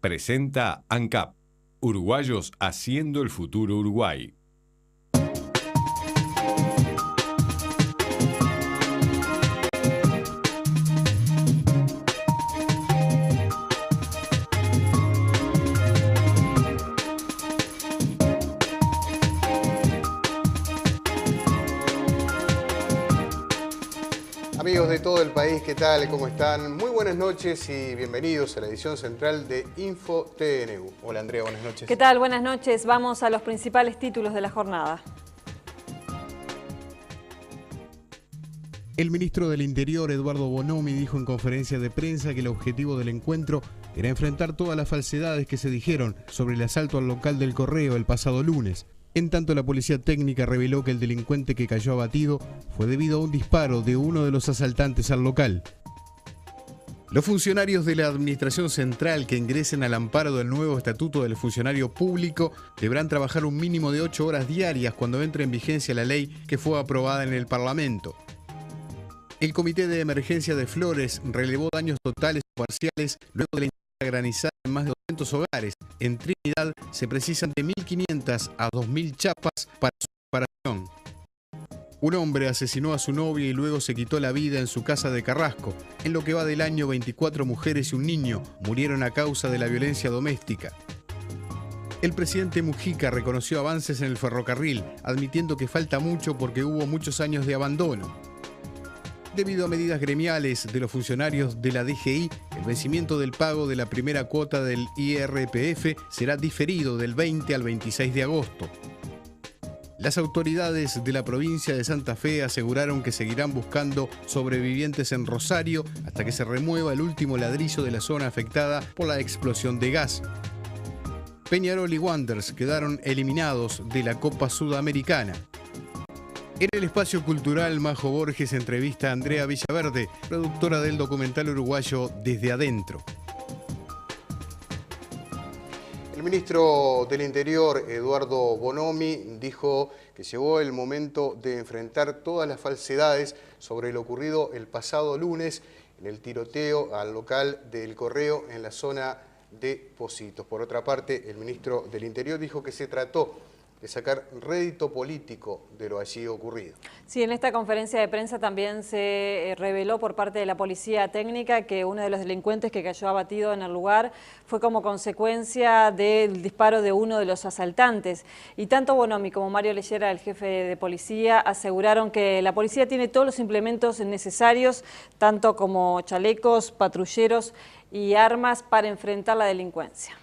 presenta ANCAP, Uruguayos haciendo el futuro Uruguay. Amigos de todo el país, ¿qué tal? ¿Cómo están? Muy buenas noches y bienvenidos a la edición central de Info TNU. Hola Andrea, buenas noches. ¿Qué tal? Buenas noches. Vamos a los principales títulos de la jornada. El ministro del Interior, Eduardo Bonomi, dijo en conferencia de prensa que el objetivo del encuentro era enfrentar todas las falsedades que se dijeron sobre el asalto al local del Correo el pasado lunes. En tanto, la policía técnica reveló que el delincuente que cayó abatido fue debido a un disparo de uno de los asaltantes al local. Los funcionarios de la Administración Central que ingresen al amparo del nuevo Estatuto del Funcionario Público deberán trabajar un mínimo de 8 horas diarias cuando entre en vigencia la ley que fue aprobada en el Parlamento. El Comité de Emergencia de Flores relevó daños totales o parciales luego de la granizada en más de 200 hogares. En Trinidad se precisan de 1.500 a 2.000 chapas para su reparación. Un hombre asesinó a su novia y luego se quitó la vida en su casa de Carrasco. En lo que va del año, 24 mujeres y un niño murieron a causa de la violencia doméstica. El presidente Mujica reconoció avances en el ferrocarril, admitiendo que falta mucho porque hubo muchos años de abandono. Debido a medidas gremiales de los funcionarios de la DGI, el vencimiento del pago de la primera cuota del IRPF será diferido del 20 al 26 de agosto. Las autoridades de la provincia de Santa Fe aseguraron que seguirán buscando sobrevivientes en Rosario hasta que se remueva el último ladrillo de la zona afectada por la explosión de gas. Peñarol y Wanderers quedaron eliminados de la Copa Sudamericana. En el espacio cultural, Majo Borges entrevista a Andrea Villaverde, productora del documental uruguayo Desde Adentro. El ministro del Interior, Eduardo Bonomi, dijo que llegó el momento de enfrentar todas las falsedades sobre lo ocurrido el pasado lunes en el tiroteo al local del Correo en la zona de Pocitos. Por otra parte, el ministro del Interior dijo que se trató de sacar rédito político de lo allí ocurrido. Sí, en esta conferencia de prensa también se reveló por parte de la policía técnica que uno de los delincuentes que cayó abatido en el lugar fue como consecuencia del disparo de uno de los asaltantes. Y tanto Bonomi como Mario Leyera, el jefe de policía, aseguraron que la policía tiene todos los implementos necesarios, tanto como chalecos, patrulleros y armas para enfrentar la delincuencia.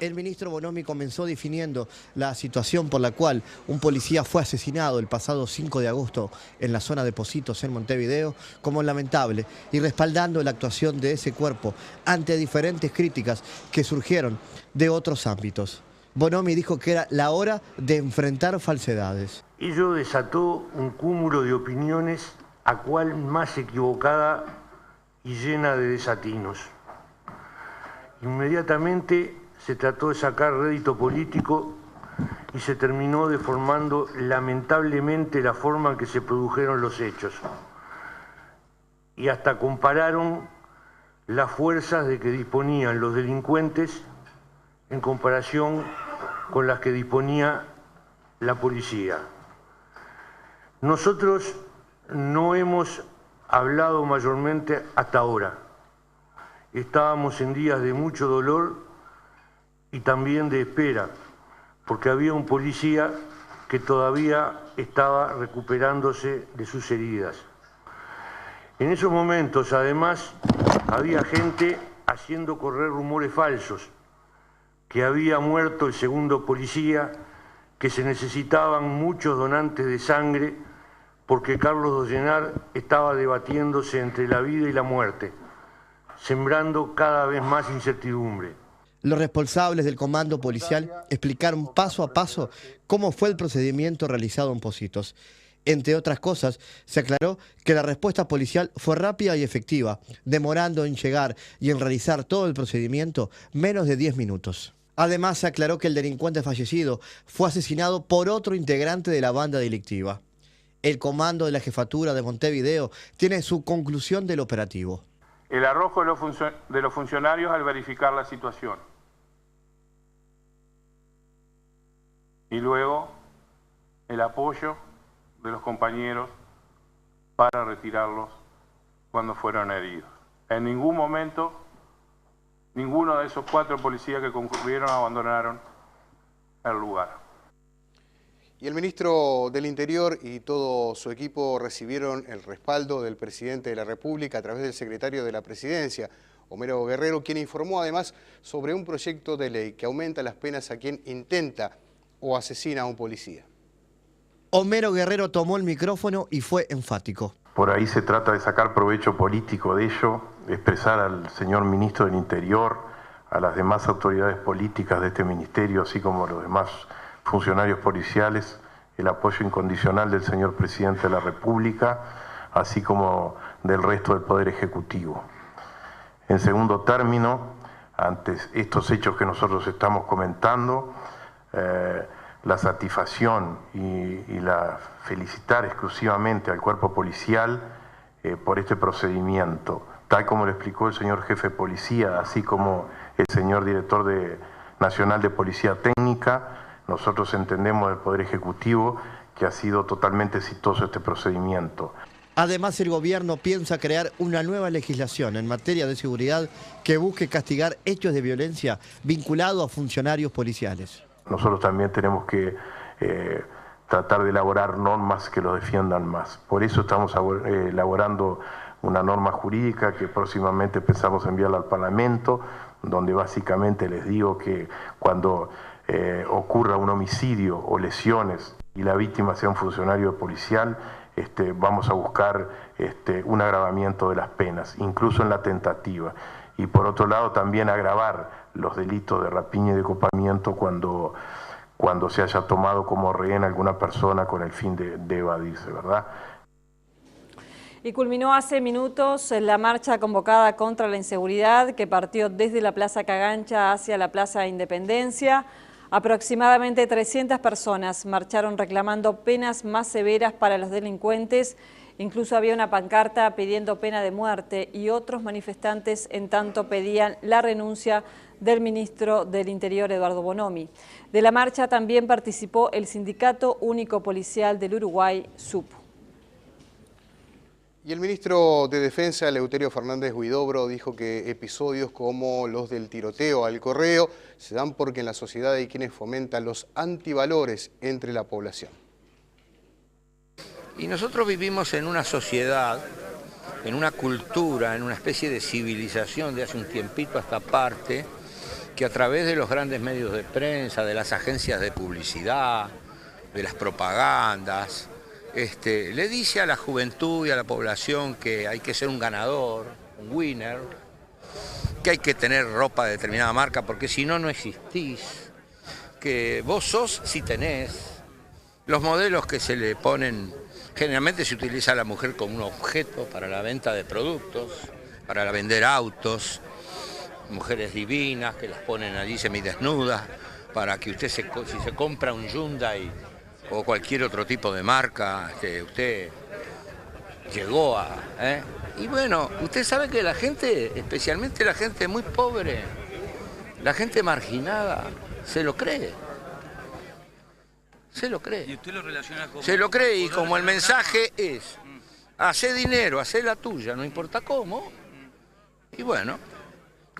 El ministro Bonomi comenzó definiendo la situación por la cual un policía fue asesinado el pasado 5 de agosto en la zona de Pocitos, en Montevideo, como lamentable y respaldando la actuación de ese cuerpo ante diferentes críticas que surgieron de otros ámbitos. Bonomi dijo que era la hora de enfrentar falsedades. Ello desató un cúmulo de opiniones, a cual más equivocada y llena de desatinos. Inmediatamente se trató de sacar rédito político y se terminó deformando lamentablemente la forma en que se produjeron los hechos. Y hasta compararon las fuerzas de que disponían los delincuentes en comparación con las que disponía la policía. Nosotros no hemos hablado mayormente hasta ahora. Estábamos en días de mucho dolor y también de espera, porque había un policía que todavía estaba recuperándose de sus heridas. En esos momentos, además, había gente haciendo correr rumores falsos, que había muerto el segundo policía, que se necesitaban muchos donantes de sangre, porque Carlos Dollenar estaba debatiéndose entre la vida y la muerte, sembrando cada vez más incertidumbre. Los responsables del comando policial explicaron paso a paso cómo fue el procedimiento realizado en Pocitos. Entre otras cosas, se aclaró que la respuesta policial fue rápida y efectiva, demorando en llegar y en realizar todo el procedimiento menos de 10 minutos. Además, se aclaró que el delincuente fallecido fue asesinado por otro integrante de la banda delictiva. El comando de la jefatura de Montevideo tiene su conclusión del operativo. el arrojo de los funcionarios al verificar la situación. Y luego el apoyo de los compañeros para retirarlos cuando fueron heridos. En ningún momento, ninguno de esos 4 policías que concurrieron abandonaron el lugar. Y el ministro del Interior y todo su equipo recibieron el respaldo del presidente de la República a través del secretario de la Presidencia, Homero Guerrero, quien informó además sobre un proyecto de ley que aumenta las penas a quien intenta o asesina a un policía. Homero Guerrero tomó el micrófono y fue enfático. Por ahí se trata de sacar provecho político de ello, expresar al señor ministro del Interior, a las demás autoridades políticas de este ministerio, así como a los demás funcionarios policiales, el apoyo incondicional del señor presidente de la República, así como del resto del Poder Ejecutivo. En segundo término, ante estos hechos que nosotros estamos comentando, la satisfacción y la felicitar exclusivamente al cuerpo policial por este procedimiento, tal como lo explicó el señor jefe de policía, así como el señor director nacional de Policía Técnica. Nosotros entendemos del Poder Ejecutivo que ha sido totalmente exitoso este procedimiento. Además, el gobierno piensa crear una nueva legislación en materia de seguridad que busque castigar hechos de violencia vinculados a funcionarios policiales. Nosotros también tenemos que tratar de elaborar normas que lo defiendan más. Por eso estamos elaborando una norma jurídica que próximamente pensamos enviarla al Parlamento, donde básicamente les digo que cuando ocurra un homicidio o lesiones y la víctima sea un funcionario policial, vamos a buscar un agravamiento de las penas, incluso en la tentativa. Y por otro lado también agravar los delitos de rapiña y de copamiento cuando se haya tomado como rehén alguna persona con el fin de evadirse, ¿verdad? Y culminó hace minutos la marcha convocada contra la inseguridad que partió desde la Plaza Cagancha hacia la Plaza Independencia. Aproximadamente 300 personas marcharon reclamando penas más severas para los delincuentes. Incluso había una pancarta pidiendo pena de muerte y otros manifestantes en tanto pedían la renuncia del ministro del Interior, Eduardo Bonomi. De la marcha también participó el Sindicato Único Policial del Uruguay, SUP. Y el ministro de Defensa, Eleuterio Fernández Huidobro, dijo que episodios como los del tiroteo al correo se dan porque en la sociedad hay quienes fomentan los antivalores entre la población. Y nosotros vivimos en una sociedad, en una cultura, en una especie de civilización de hace un tiempito a esta parte, que a través de los grandes medios de prensa, de las agencias de publicidad, de las propagandas, le dice a la juventud y a la población que hay que ser un ganador, un winner, que hay que tener ropa de determinada marca porque si no, no existís, que vos sos si tenés. Los modelos que se le ponen, generalmente se utiliza a la mujer como un objeto para la venta de productos, para vender autos, mujeres divinas que las ponen allí semidesnudas, para que usted, si se compra un Hyundai o cualquier otro tipo de marca que usted llegó a... Y bueno, usted sabe que la gente, especialmente la gente muy pobre, la gente marginada, se lo cree. Se lo cree. ¿Y usted lo relaciona con...? Se lo cree y como el mensaje es, hacé dinero, hacé la tuya, no importa cómo. Y bueno,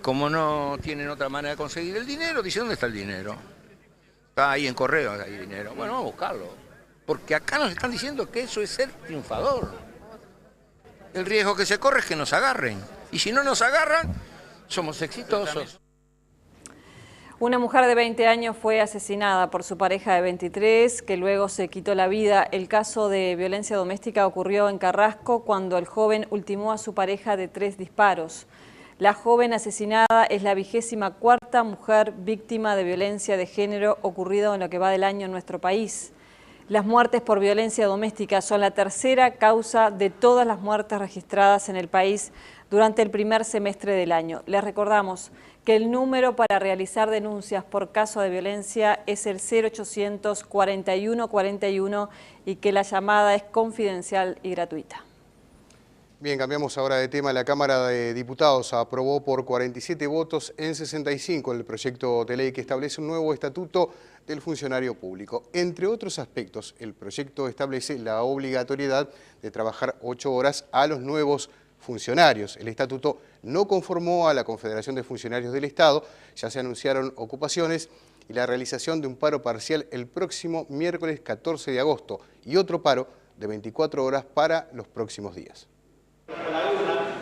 como no tienen otra manera de conseguir el dinero, dicen, ¿dónde está el dinero? Está ahí en correo, hay dinero. Bueno, vamos a buscarlo. Porque acá nos están diciendo que eso es ser triunfador. El riesgo que se corre es que nos agarren. Y si no nos agarran, somos exitosos. Una mujer de 20 años fue asesinada por su pareja de 23, que luego se quitó la vida. El caso de violencia doméstica ocurrió en Carrasco cuando el joven ultimó a su pareja de 3 disparos. La joven asesinada es la 24ª mujer víctima de violencia de género ocurrido en lo que va del año en nuestro país. Las muertes por violencia doméstica son la 3ª causa de todas las muertes registradas en el país durante el primer semestre del año. Les recordamos que el número para realizar denuncias por caso de violencia es el 0800 41 41 y que la llamada es confidencial y gratuita. Bien, cambiamos ahora de tema. La Cámara de Diputados aprobó por 47 votos en 65 el proyecto de ley que establece un nuevo estatuto del funcionario público. Entre otros aspectos, el proyecto establece la obligatoriedad de trabajar 8 horas a los nuevos funcionarios. El estatuto no conformó a la Confederación de Funcionarios del Estado, ya se anunciaron ocupaciones y la realización de un paro parcial el próximo miércoles 14 de agosto y otro paro de 24 horas para los próximos días.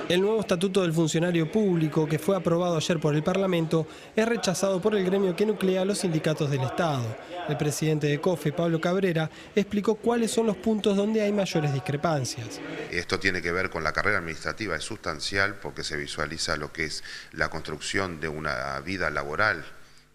El nuevo estatuto del funcionario público, que fue aprobado ayer por el Parlamento, es rechazado por el gremio que nuclea a los sindicatos del Estado. El presidente de COFE, Pablo Cabrera, explicó cuáles son los puntos donde hay mayores discrepancias. Esto tiene que ver con la carrera administrativa, es sustancial porque se visualiza lo que es la construcción de una vida laboral,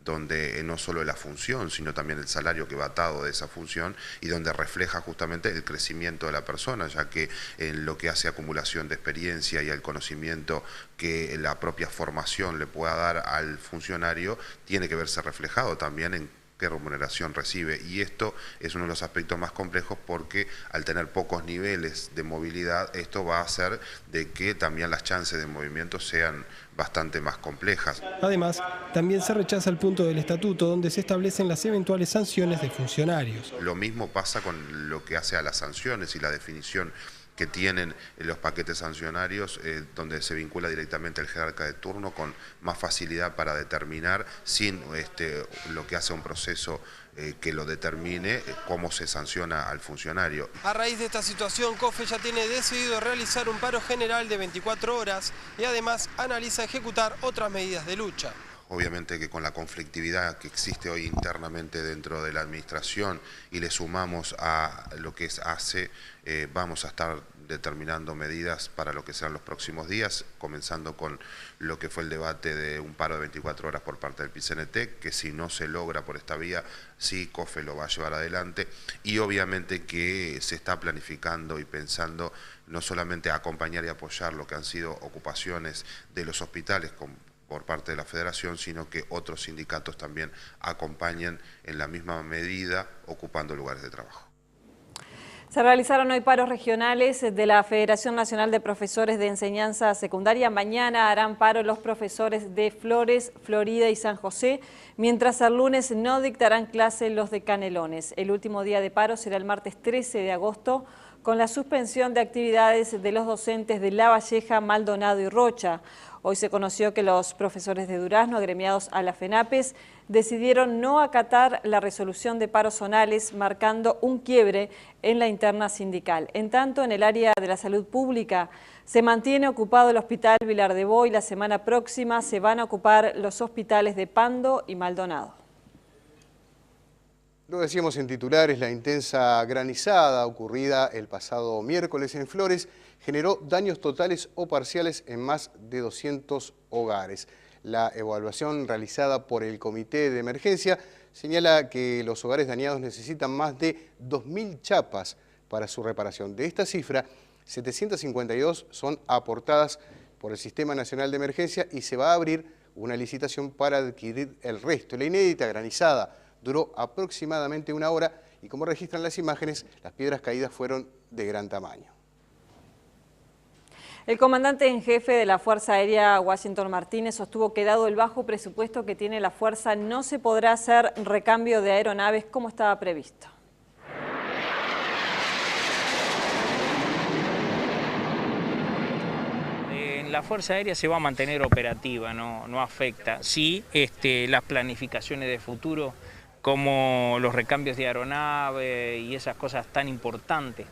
donde no solo la función, sino también el salario que va atado de esa función y donde refleja justamente el crecimiento de la persona, ya que en lo que hace acumulación de experiencia y el conocimiento que la propia formación le pueda dar al funcionario, tiene que verse reflejado también en qué remuneración recibe. Y esto es uno de los aspectos más complejos porque al tener pocos niveles de movilidad, esto va a hacer de que también las chances de movimiento sean bastante más complejas. Además, también se rechaza el punto del estatuto donde se establecen las eventuales sanciones de funcionarios. Lo mismo pasa con lo que hace a las sanciones y la definición que tienen los paquetes sancionarios, donde se vincula directamente el jerarca de turno con más facilidad para determinar, sin lo que hace un proceso que lo determine, cómo se sanciona al funcionario. A raíz de esta situación, COFE ya tiene decidido realizar un paro general de 24 horas y además analiza ejecutar otras medidas de lucha. Obviamente que con la conflictividad que existe hoy internamente dentro de la administración y le sumamos a lo que es ACE, vamos a estar determinando medidas para lo que serán los próximos días, comenzando con lo que fue el debate de un paro de 24 horas por parte del PIT-CNT, que si no se logra por esta vía, sí, COFE lo va a llevar adelante, y obviamente que se está planificando y pensando no solamente acompañar y apoyar lo que han sido ocupaciones de los hospitales por parte de la Federación, sino que otros sindicatos también acompañen en la misma medida ocupando lugares de trabajo. Se realizaron hoy paros regionales de la Federación Nacional de Profesores de Enseñanza Secundaria. Mañana harán paro los profesores de Flores, Florida y San José, mientras el lunes no dictarán clase los de Canelones. El último día de paro será el martes 13 de agosto, con la suspensión de actividades de los docentes de La Valleja, Maldonado y Rocha. Hoy se conoció que los profesores de Durazno, agremiados a la FENAPES, decidieron no acatar la resolución de paros zonales, marcando un quiebre en la interna sindical. En tanto, en el área de la salud pública, se mantiene ocupado el Hospital Vilar de Bo y la semana próxima se van a ocupar los hospitales de Pando y Maldonado. Lo decíamos en titulares, la intensa granizada ocurrida el pasado miércoles en Flores generó daños totales o parciales en más de 200 hogares. La evaluación realizada por el Comité de Emergencia señala que los hogares dañados necesitan más de 2.000 chapas para su reparación. De esta cifra, 752 son aportadas por el Sistema Nacional de Emergencia y se va a abrir una licitación para adquirir el resto. La inédita granizada duró aproximadamente 1 hora y, como registran las imágenes, las piedras caídas fueron de gran tamaño. El comandante en jefe de la Fuerza Aérea, Washington Martínez, sostuvo que dado el bajo presupuesto que tiene la Fuerza, no se podrá hacer recambio de aeronaves como estaba previsto. La Fuerza Aérea se va a mantener operativa, no afecta. Sí, las planificaciones de futuro, como los recambios de aeronave y esas cosas tan importantes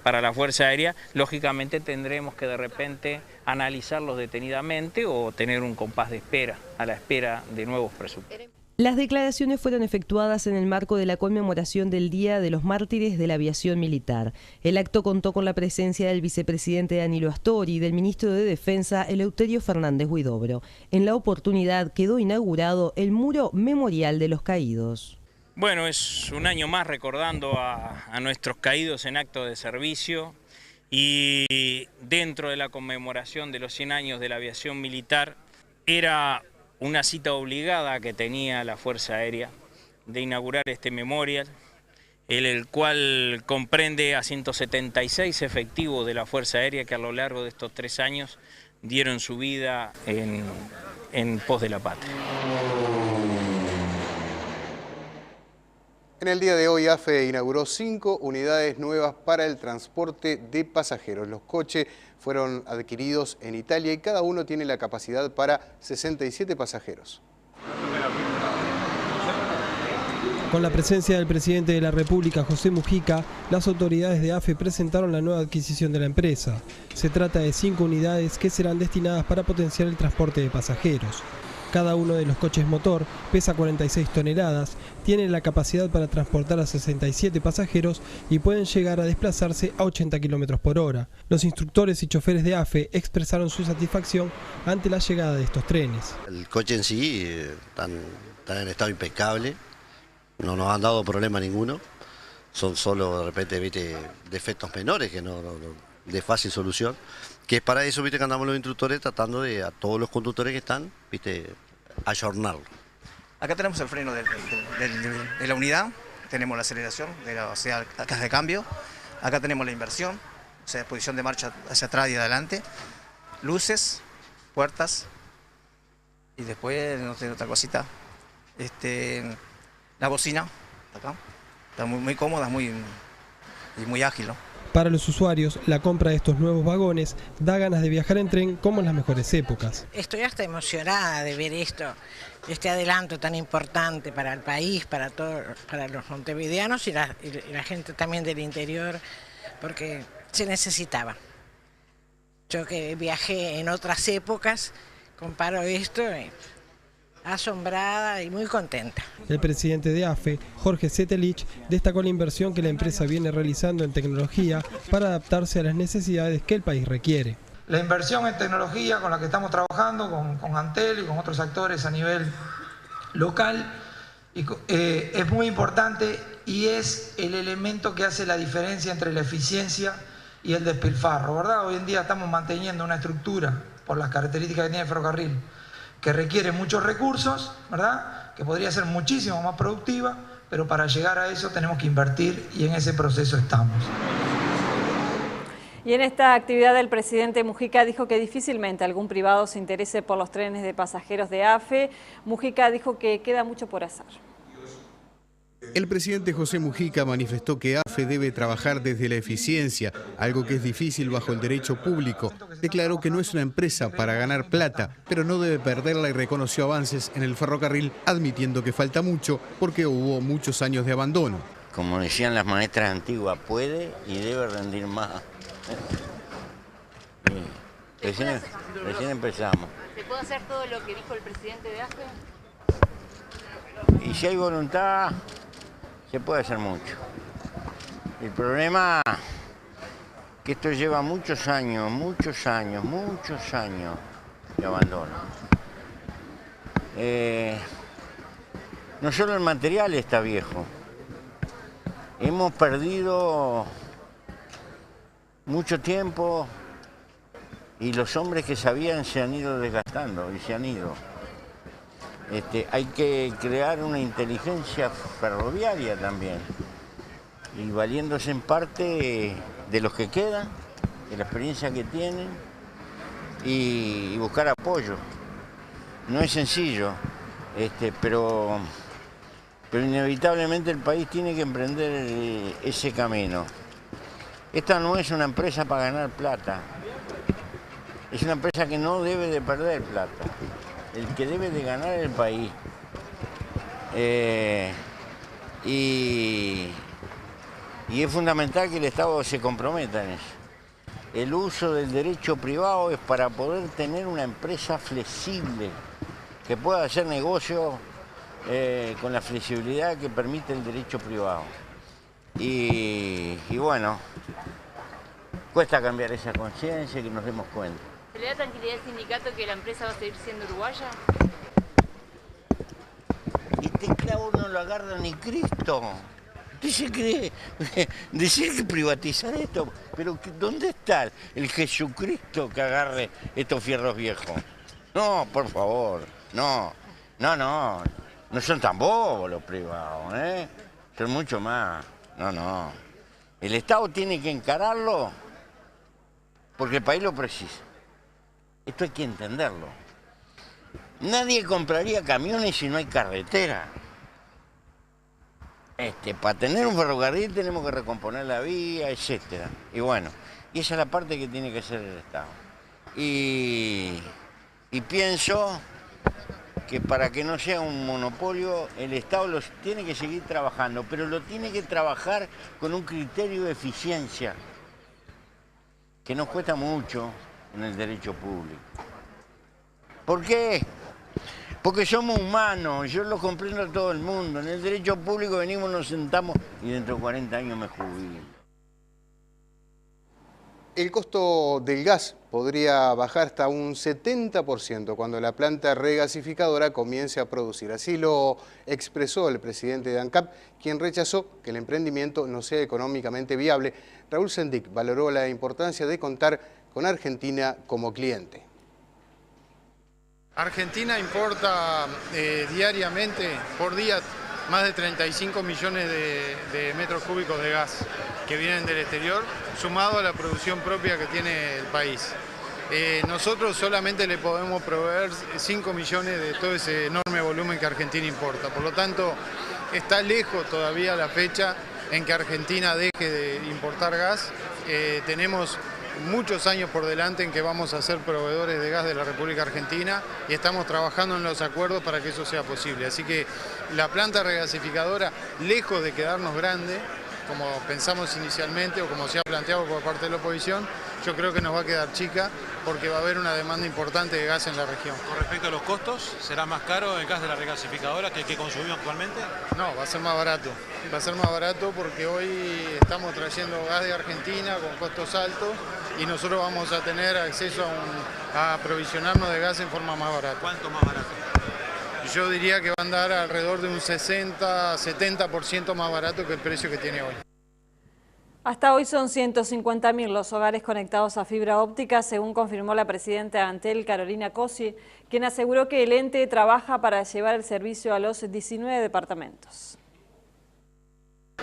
para la Fuerza Aérea, lógicamente tendremos que de repente analizarlos detenidamente o tener un compás de espera, a la espera de nuevos presupuestos. Las declaraciones fueron efectuadas en el marco de la conmemoración del Día de los Mártires de la Aviación Militar. El acto contó con la presencia del vicepresidente Danilo Astori y del ministro de Defensa Eleuterio Fernández Huidobro. En la oportunidad quedó inaugurado el muro memorial de los caídos. Bueno, es un año más recordando a nuestros caídos en acto de servicio y dentro de la conmemoración de los 100 años de la aviación militar era una cita obligada que tenía la Fuerza Aérea de inaugurar este memorial el cual comprende a 176 efectivos de la Fuerza Aérea que a lo largo de estos 3 años dieron su vida en pos de la patria. En el día de hoy, AFE inauguró 5 unidades nuevas para el transporte de pasajeros. Los coches fueron adquiridos en Italia y cada uno tiene la capacidad para 67 pasajeros. Con la presencia del presidente de la República, José Mujica, las autoridades de AFE presentaron la nueva adquisición de la empresa. Se trata de 5 unidades que serán destinadas para potenciar el transporte de pasajeros. Cada uno de los coches motor pesa 46 toneladas, tiene la capacidad para transportar a 67 pasajeros y pueden llegar a desplazarse a 80 km por hora. Los instructores y choferes de AFE expresaron su satisfacción ante la llegada de estos trenes. El coche en sí está en estado impecable, no nos han dado problema ninguno, son solo de repente defectos menores que no de fácil solución. Que es para eso, que andamos los instructores tratando de a todos los conductores que están, ayornarlo. Acá tenemos el freno de la unidad, tenemos la aceleración, o sea, la caja de cambio. Acá tenemos la inversión, o sea, posición de marcha hacia atrás y adelante. Luces, puertas y después, no sé, otra cosita. La bocina, acá, está muy cómoda, muy ágil, ¿no? Para los usuarios, la compra de estos nuevos vagones da ganas de viajar en tren como en las mejores épocas. Estoy hasta emocionada de ver este adelanto tan importante para el país, para los montevideanos y la gente también del interior, porque se necesitaba. Yo que viajé en otras épocas, comparo esto, asombrada y muy contenta. El presidente de AFE, Jorge Setelich, destacó la inversión que la empresa viene realizando en tecnología para adaptarse a las necesidades que el país requiere. La inversión en tecnología con la que estamos trabajando con Antel y con otros actores a nivel local es muy importante y es el elemento que hace la diferencia entre la eficiencia y el despilfarro, ¿verdad? Hoy en día estamos manteniendo una estructura por las características que tiene el ferrocarril que requiere muchos recursos, ¿verdad? Que podría ser muchísimo más productiva, pero para llegar a eso tenemos que invertir y en ese proceso estamos. Y en esta actividad el presidente Mujica dijo que difícilmente algún privado se interese por los trenes de pasajeros de AFE. Mujica dijo que queda mucho por hacer. El presidente José Mujica manifestó que AFE debe trabajar desde la eficiencia, algo que es difícil bajo el derecho público. Declaró que no es una empresa para ganar plata, pero no debe perderla y reconoció avances en el ferrocarril, admitiendo que falta mucho porque hubo muchos años de abandono. Como decían las maestras antiguas, puede y debe rendir más. Recién empezamos. ¿Se puede hacer todo lo que dijo el presidente de AFE? Y si hay voluntad, se puede hacer mucho. El problema es que esto lleva muchos años de abandono. No solo el material está viejo, hemos perdido mucho tiempo y los hombres que sabían se han ido desgastando y se han ido. Hay que crear una inteligencia ferroviaria también y valiéndose en parte de los que quedan, de la experiencia que tienen y buscar apoyo. No es sencillo, pero inevitablemente el país tiene que emprender ese camino. Esta no es una empresa para ganar plata, es una empresa que no debe de perder plata. El que debe de ganar el país. Y es fundamental que el Estado se comprometa en eso. El uso del derecho privado es para poder tener una empresa flexible, que pueda hacer negocio con la flexibilidad que permite el derecho privado. Y bueno, cuesta cambiar esa conciencia y que nos demos cuenta. ¿Se le da tranquilidad al sindicato que la empresa va a seguir siendo uruguaya? Este clavo no lo agarra ni Cristo. ¿Usted se cree? Decir que privatizar esto, pero ¿dónde está el Jesucristo que agarre estos fierros viejos? No, por favor, no son tan bobos los privados, son mucho más No. El Estado tiene que encararlo porque el país lo precisa. Esto hay que entenderlo. Nadie compraría camiones si no hay carretera. Para tener un ferrocarril tenemos que recomponer la vía, etc. Y bueno, y esa es la parte que tiene que hacer el Estado. Y pienso que para que no sea un monopolio, el Estado los tiene que seguir trabajando, pero lo tiene que trabajar con un criterio de eficiencia, que nos cuesta mucho en el derecho público. ¿Por qué? Porque somos humanos, yo lo comprendo a todo el mundo. En el derecho público venimos, nos sentamos y dentro de 40 años me jubilo. El costo del gas podría bajar hasta un 70% cuando la planta regasificadora comience a producir. Así lo expresó el presidente de ANCAP, quien rechazó que el emprendimiento no sea económicamente viable. Raúl Sendic valoró la importancia de contar con Argentina como cliente. Argentina importa diariamente, por día, más de 35 millones de metros cúbicos de gas que vienen del exterior, sumado a la producción propia que tiene el país. Nosotros solamente le podemos proveer 5 millones de todo ese enorme volumen que Argentina importa. Por lo tanto, está lejos todavía la fecha en que Argentina deje de importar gas. Tenemos muchos años por delante en que vamos a ser proveedores de gas de la República Argentina y estamos trabajando en los acuerdos para que eso sea posible. Así que la planta regasificadora, lejos de quedarnos grande, como pensamos inicialmente o como se ha planteado por parte de la oposición, yo creo que nos va a quedar chica porque va a haber una demanda importante de gas en la región. Con respecto a los costos, ¿será más caro el gas de la regasificadora que el que consumimos actualmente? No, va a ser más barato. Va a ser más barato porque hoy estamos trayendo gas de Argentina con costos altos y nosotros vamos a tener acceso a aprovisionarnos de gas en forma más barata. ¿Cuánto más barato? Yo diría que va a andar alrededor de un 60-70% más barato que el precio que tiene hoy. Hasta hoy son 150.000 los hogares conectados a fibra óptica, según confirmó la presidenta de Antel, Carolina Cossi, quien aseguró que el ente trabaja para llevar el servicio a los 19 departamentos.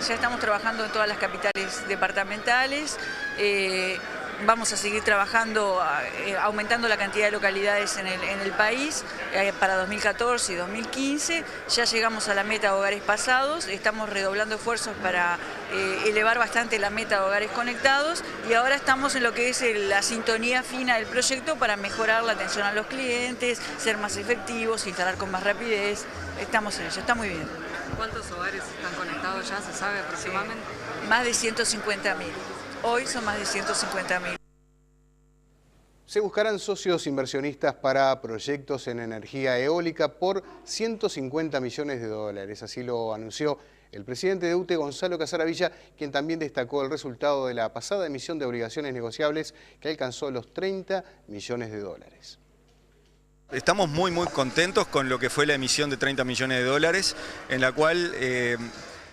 Ya estamos trabajando en todas las capitales departamentales. Vamos a seguir trabajando, aumentando la cantidad de localidades en el país para 2014 y 2015. Ya llegamos a la meta de hogares pasados, estamos redoblando esfuerzos para elevar bastante la meta de hogares conectados y ahora estamos en lo que es la sintonía fina del proyecto para mejorar la atención a los clientes, ser más efectivos, instalar con más rapidez. Estamos en ello, está muy bien. ¿Cuántos hogares están conectados ya, se sabe aproximadamente? Sí. Más de 150.000. Hoy son más de 150.000. Se buscarán socios inversionistas para proyectos en energía eólica por 150 millones de dólares. Así lo anunció el presidente de UTE, Gonzalo Casaravilla, quien también destacó el resultado de la pasada emisión de obligaciones negociables que alcanzó los 30 millones de dólares. Estamos muy contentos con lo que fue la emisión de 30 millones de dólares, en la cual,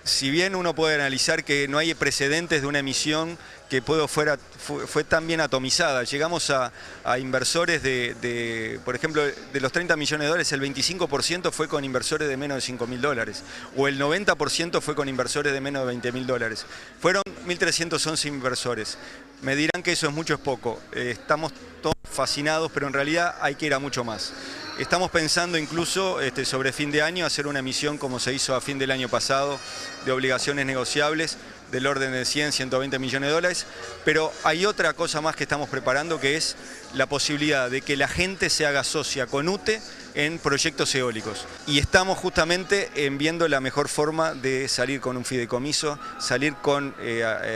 si bien uno puede analizar que no hay precedentes de una emisión que fue tan bien atomizada, llegamos a inversores por ejemplo, de los 30 millones de dólares, el 25% fue con inversores de menos de $5.000, o el 90% fue con inversores de menos de $20.000. Fueron 1.311 inversores. Me dirán que eso es mucho o es poco. Estamos todos fascinados, pero en realidad hay que ir a mucho más. Estamos pensando incluso sobre fin de año hacer una emisión como se hizo a fin del año pasado de obligaciones negociables del orden de 100, 120 millones de dólares, pero hay otra cosa más que estamos preparando, que es la posibilidad de que la gente se haga socia con UTE en proyectos eólicos. Y estamos justamente viendo la mejor forma de salir con un fideicomiso, salir con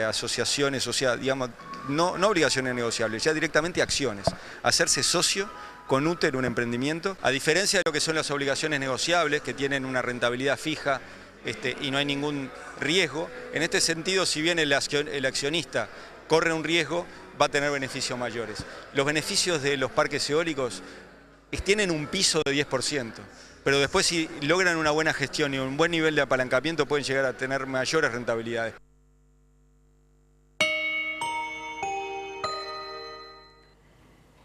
asociaciones, o sea, digamos, no obligaciones negociables, ya directamente acciones, hacerse socio con UTE en un emprendimiento, a diferencia de lo que son las obligaciones negociables, que tienen una rentabilidad fija y no hay ningún riesgo. En este sentido, si bien el accionista corre un riesgo, va a tener beneficios mayores. Los beneficios de los parques eólicos tienen un piso de 10%, pero después si logran una buena gestión y un buen nivel de apalancamiento pueden llegar a tener mayores rentabilidades.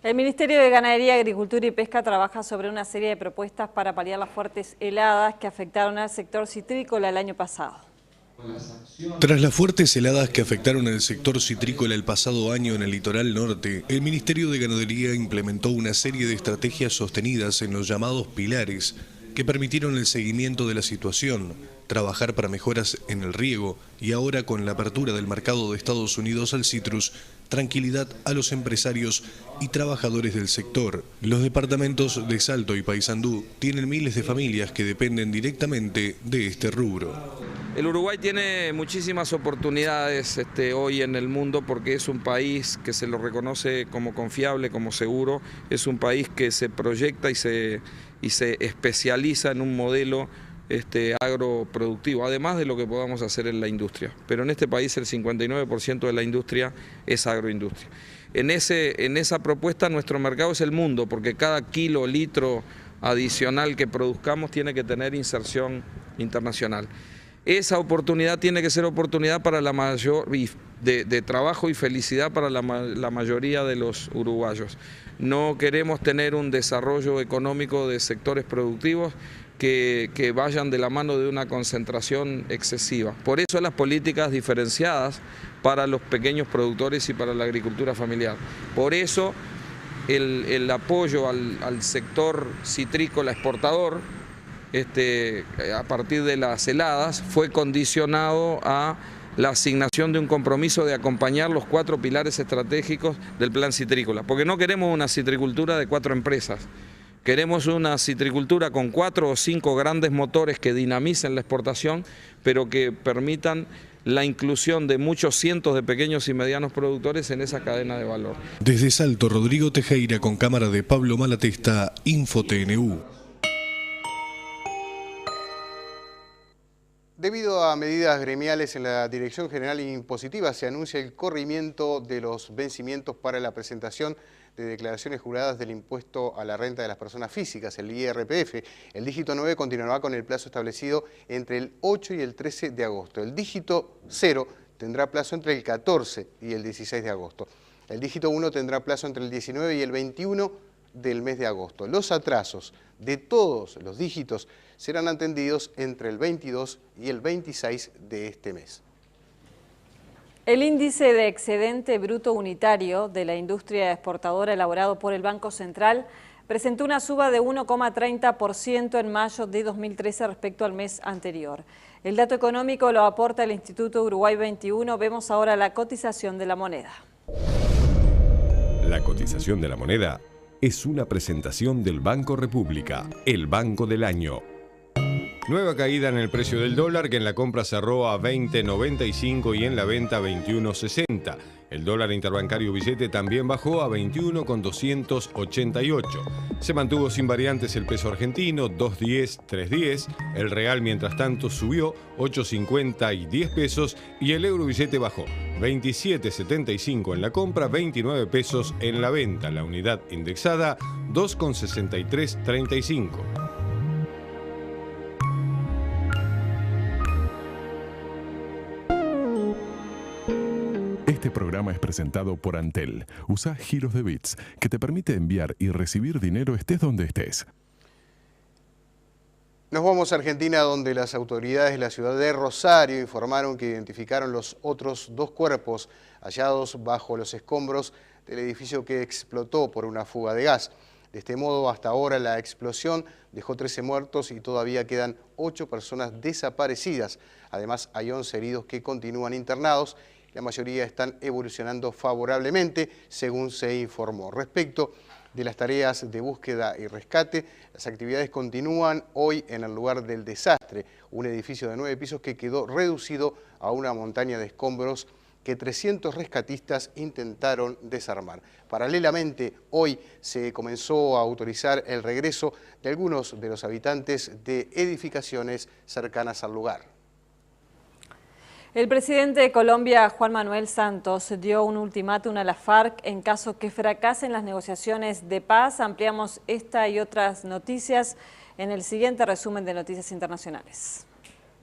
El Ministerio de Ganadería, Agricultura y Pesca trabaja sobre una serie de propuestas para paliar las fuertes heladas que afectaron al sector citrícola el año pasado. Tras las fuertes heladas que afectaron el sector citrícola el pasado año en el litoral norte, el Ministerio de Ganadería implementó una serie de estrategias sostenidas en los llamados pilares que permitieron el seguimiento de la situación, trabajar para mejoras en el riego y ahora con la apertura del mercado de Estados Unidos al citrus, tranquilidad a los empresarios y trabajadores del sector. Los departamentos de Salto y Paysandú tienen miles de familias que dependen directamente de este rubro. El Uruguay tiene muchísimas oportunidades hoy en el mundo porque es un país que se lo reconoce como confiable, como seguro, es un país que se proyecta y se especializa en un modelo agroproductivo, además de lo que podamos hacer en la industria. Pero en este país el 59% de la industria es agroindustria. En esa propuesta nuestro mercado es el mundo, porque cada kilo, litro adicional que produzcamos tiene que tener inserción internacional. Esa oportunidad tiene que ser oportunidad para la mayor de trabajo y felicidad para la mayoría de los uruguayos. No queremos tener un desarrollo económico de sectores productivos que vayan de la mano de una concentración excesiva. Por eso las políticas diferenciadas para los pequeños productores y para la agricultura familiar. Por eso el apoyo al sector citrícola exportador a partir de las heladas fue condicionado a la asignación de un compromiso de acompañar los 4 pilares estratégicos del plan citrícola, porque no queremos una citricultura de 4 empresas, queremos una citricultura con 4 o 5 grandes motores que dinamicen la exportación, pero que permitan la inclusión de muchos cientos de pequeños y medianos productores en esa cadena de valor. Desde Salto, Rodrigo Tejera con cámara de Pablo Malatesta, InfoTNU. Debido a medidas gremiales en la Dirección General Impositiva, se anuncia el corrimiento de los vencimientos para la presentación de declaraciones juradas del impuesto a la renta de las personas físicas, el IRPF. El dígito 9 continuará con el plazo establecido entre el 8 y el 13 de agosto. El dígito 0 tendrá plazo entre el 14 y el 16 de agosto. El dígito 1 tendrá plazo entre el 19 y el 21 del mes de agosto. Los atrasos de todos los dígitos serán atendidos entre el 22 y el 26 de este mes. El índice de excedente bruto unitario de la industria exportadora elaborado por el Banco Central presentó una suba de 1,30% en mayo de 2013 respecto al mes anterior. El dato económico lo aporta el Instituto Uruguay 21. Vemos ahora la cotización de la moneda. La cotización de la moneda es una presentación del Banco República, el banco del año. Nueva caída en el precio del dólar, que en la compra cerró a 20,95 y en la venta 21,60. El dólar interbancario billete también bajó a 21,288. Se mantuvo sin variantes el peso argentino, 2.10, 3.10. El real, mientras tanto, subió 8.50 y 10 pesos. Y el euro billete bajó 27,75 en la compra, 29 pesos en la venta. La unidad indexada, 2,6335. Este programa es presentado por Antel. Usa giros de bits que te permite enviar y recibir dinero estés donde estés. Nos vamos a Argentina, donde las autoridades de la ciudad de Rosario informaron que identificaron los otros 2 cuerpos hallados bajo los escombros del edificio que explotó por una fuga de gas. De este modo, hasta ahora la explosión dejó 13 muertos y todavía quedan 8 personas desaparecidas. Además, hay 11 heridos que continúan internados. La mayoría están evolucionando favorablemente, según se informó. Respecto de las tareas de búsqueda y rescate, las actividades continúan hoy en el lugar del desastre, un edificio de 9 pisos que quedó reducido a una montaña de escombros que 300 rescatistas intentaron desarmar. Paralelamente, hoy se comenzó a autorizar el regreso de algunos de los habitantes de edificaciones cercanas al lugar. El presidente de Colombia, Juan Manuel Santos, dio un ultimátum a la FARC en caso que fracasen las negociaciones de paz. Ampliamos esta y otras noticias en el siguiente resumen de Noticias Internacionales.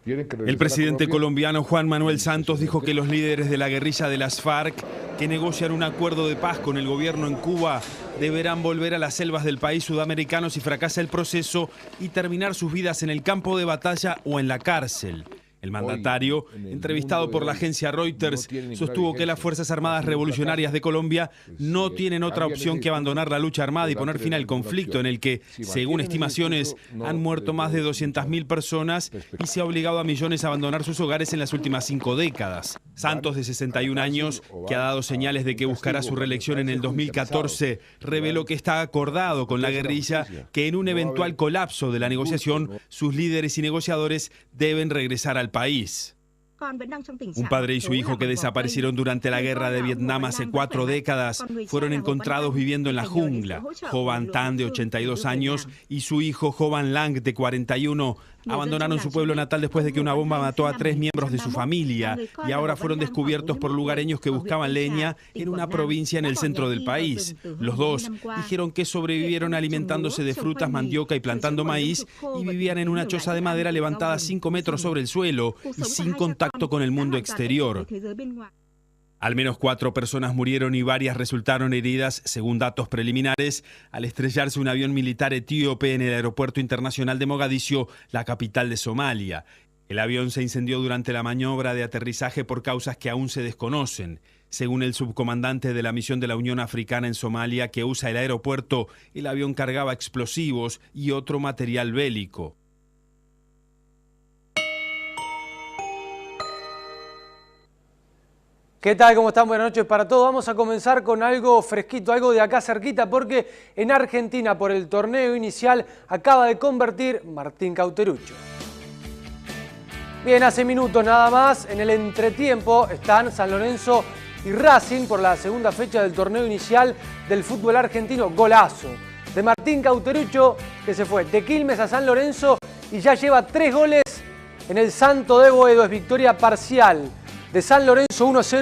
El presidente colombiano Juan Manuel Santos dijo que los líderes de la guerrilla de las FARC que negocian un acuerdo de paz con el gobierno en Cuba deberán volver a las selvas del país sudamericano si fracasa el proceso y terminar sus vidas en el campo de batalla o en la cárcel. El mandatario, entrevistado por la agencia Reuters, sostuvo que las Fuerzas Armadas Revolucionarias de Colombia no tienen otra opción que abandonar la lucha armada y poner fin al conflicto en el que, según estimaciones, han muerto más de 200.000 personas y se ha obligado a millones a abandonar sus hogares en las últimas 5 décadas. Santos, de 61 años, que ha dado señales de que buscará su reelección en el 2014, reveló que está acordado con la guerrilla que en un eventual colapso de la negociación, sus líderes y negociadores deben regresar al país. Un padre y su hijo que desaparecieron durante la guerra de Vietnam hace 4 décadas fueron encontrados viviendo en la jungla. Ho Van Tan, de 82 años, y su hijo Ho Van Lang, de 41, abandonaron su pueblo natal después de que una bomba mató a 3 miembros de su familia y ahora fueron descubiertos por lugareños que buscaban leña en una provincia en el centro del país. Los dos dijeron que sobrevivieron alimentándose de frutas, mandioca y plantando maíz y vivían en una choza de madera levantada 5 metros sobre el suelo y sin contacto con el mundo exterior. Al menos 4 personas murieron y varias resultaron heridas, según datos preliminares, al estrellarse un avión militar etíope en el aeropuerto internacional de Mogadiscio, la capital de Somalia. El avión se incendió durante la maniobra de aterrizaje por causas que aún se desconocen. Según el subcomandante de la misión de la Unión Africana en Somalia, que usa el aeropuerto, el avión cargaba explosivos y otro material bélico. ¿Qué tal? ¿Cómo están? Buenas noches para todos. Vamos a comenzar con algo fresquito, algo de acá cerquita, porque en Argentina, por el torneo inicial, acaba de convertir Martín Cauteruccio. Bien, hace minutos nada más, en el entretiempo, están San Lorenzo y Racing por la segunda fecha del torneo inicial del fútbol argentino. Golazo de Martín Cauteruccio, que se fue de Quilmes a San Lorenzo y ya lleva 3 goles en el Santo de Boedo. Es victoria parcial de San Lorenzo, 1-0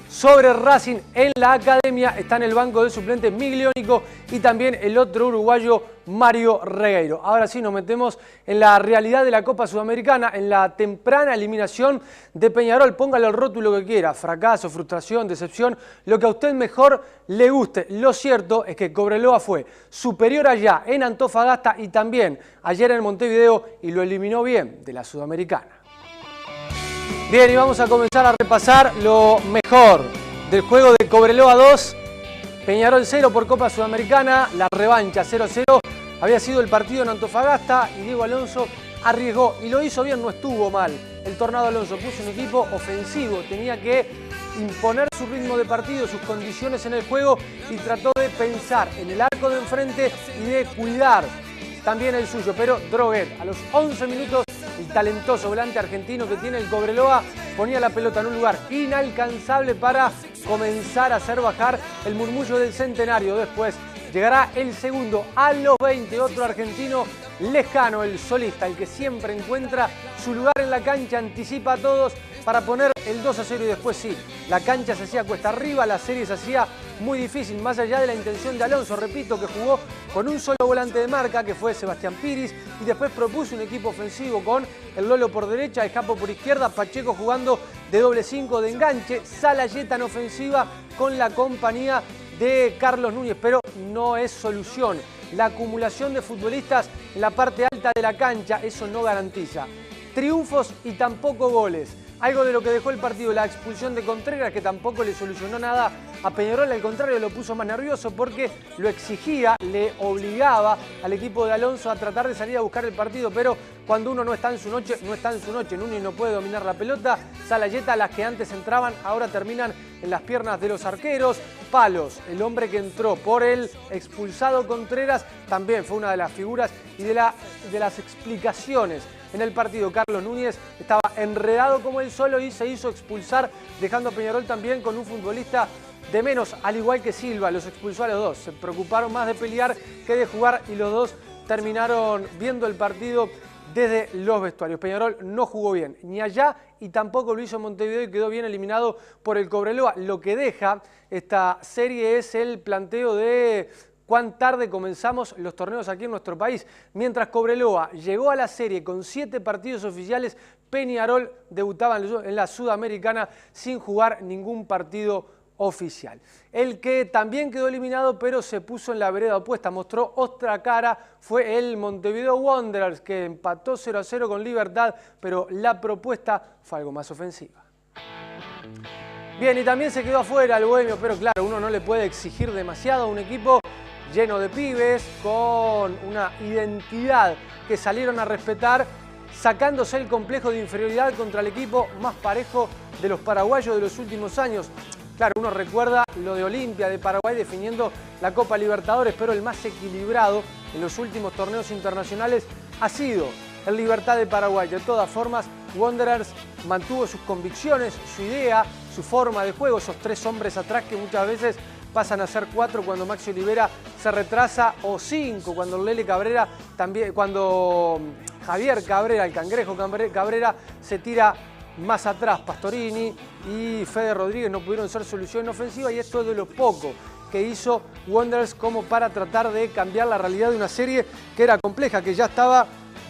sobre Racing en la academia. Está en el banco de suplentes Migliónico y también el otro uruguayo, Mario Regueiro. Ahora sí nos metemos en la realidad de la Copa Sudamericana, en la temprana eliminación de Peñarol. Póngale el rótulo que quiera, fracaso, frustración, decepción, lo que a usted mejor le guste. Lo cierto es que Cobreloa fue superior allá en Antofagasta y también ayer en Montevideo y lo eliminó bien de la Sudamericana. Bien, y vamos a comenzar a repasar lo mejor del juego de Cobreloa 2, Peñarol 0 por Copa Sudamericana, la revancha 0-0. Había sido el partido en Antofagasta y Diego Alonso arriesgó y lo hizo bien, no estuvo mal. El Tornado Alonso puso un equipo ofensivo, tenía que imponer su ritmo de partido, sus condiciones en el juego y trató de pensar en el arco de enfrente y de cuidar también el suyo. Pero Droguet, a los 11 minutos, el talentoso volante argentino que tiene el Cobreloa, ponía la pelota en un lugar inalcanzable para comenzar a hacer bajar el murmullo del centenario. Después llegará el segundo a los 20, otro argentino lejano, el solista, el que siempre encuentra su lugar en la cancha, anticipa a todos para poner el 2-0 y después sí, la cancha se hacía cuesta arriba, la serie se hacía muy difícil, más allá de la intención de Alonso, repito, que jugó con un solo volante de marca, que fue Sebastián Piris, y después propuso un equipo ofensivo con el Lolo por derecha, Escapo por izquierda, Pacheco jugando de doble 5 de enganche, Salayeta en ofensiva con la compañía de Carlos Núñez, pero no es solución. La acumulación de futbolistas en la parte alta de la cancha, eso no garantiza triunfos y tampoco goles. Algo de lo que dejó el partido, la expulsión de Contreras, que tampoco le solucionó nada a Peñarol, al contrario, lo puso más nervioso porque lo exigía, le obligaba al equipo de Alonso a tratar de salir a buscar el partido, pero cuando uno no está en su noche, no está en su noche. Núñez no puede dominar la pelota, Salayeta, las que antes entraban, ahora terminan en las piernas de los arqueros. Palos, el hombre que entró por el expulsado Contreras, también fue una de las figuras y de las explicaciones en el partido. Carlos Núñez estaba enredado como él solo y se hizo expulsar, dejando a Peñarol también con un futbolista de menos, al igual que Silva. Los expulsó a los dos, se preocuparon más de pelear que de jugar y los dos terminaron viendo el partido desde los vestuarios. Peñarol no jugó bien, ni allá y tampoco lo hizo en Montevideo y quedó bien eliminado por el Cobreloa. Lo que deja esta serie es el planteo de cuán tarde comenzamos los torneos aquí en nuestro país. Mientras Cobreloa llegó a la serie con 7 partidos oficiales, Peñarol debutaba en la Sudamericana sin jugar ningún partido oficial. El que también quedó eliminado pero se puso en la vereda opuesta, mostró otra cara, fue el Montevideo Wanderers, que empató 0-0 con Libertad, pero la propuesta fue algo más ofensiva. Bien, y también se quedó afuera el Bohemio, pero claro, uno no le puede exigir demasiado a un equipo lleno de pibes, con una identidad que salieron a respetar, sacándose el complejo de inferioridad contra el equipo más parejo de los paraguayos de los últimos años. Claro, uno recuerda lo de Olimpia de Paraguay definiendo la Copa Libertadores, pero el más equilibrado en los últimos torneos internacionales ha sido el Libertad de Paraguay. De todas formas, Wanderers mantuvo sus convicciones, su idea, su forma de juego, esos 3 hombres atrás que muchas veces pasan a ser 4 cuando Maxi Olivera se retrasa, o 5 cuando Lele Cabrera también, cuando Javier Cabrera, el Cangrejo Cabrera, se tira más atrás. Pastorini y Fede Rodríguez no pudieron ser solución ofensiva, y esto es de lo poco que hizo Wanderers como para tratar de cambiar la realidad de una serie que era compleja, que ya estaba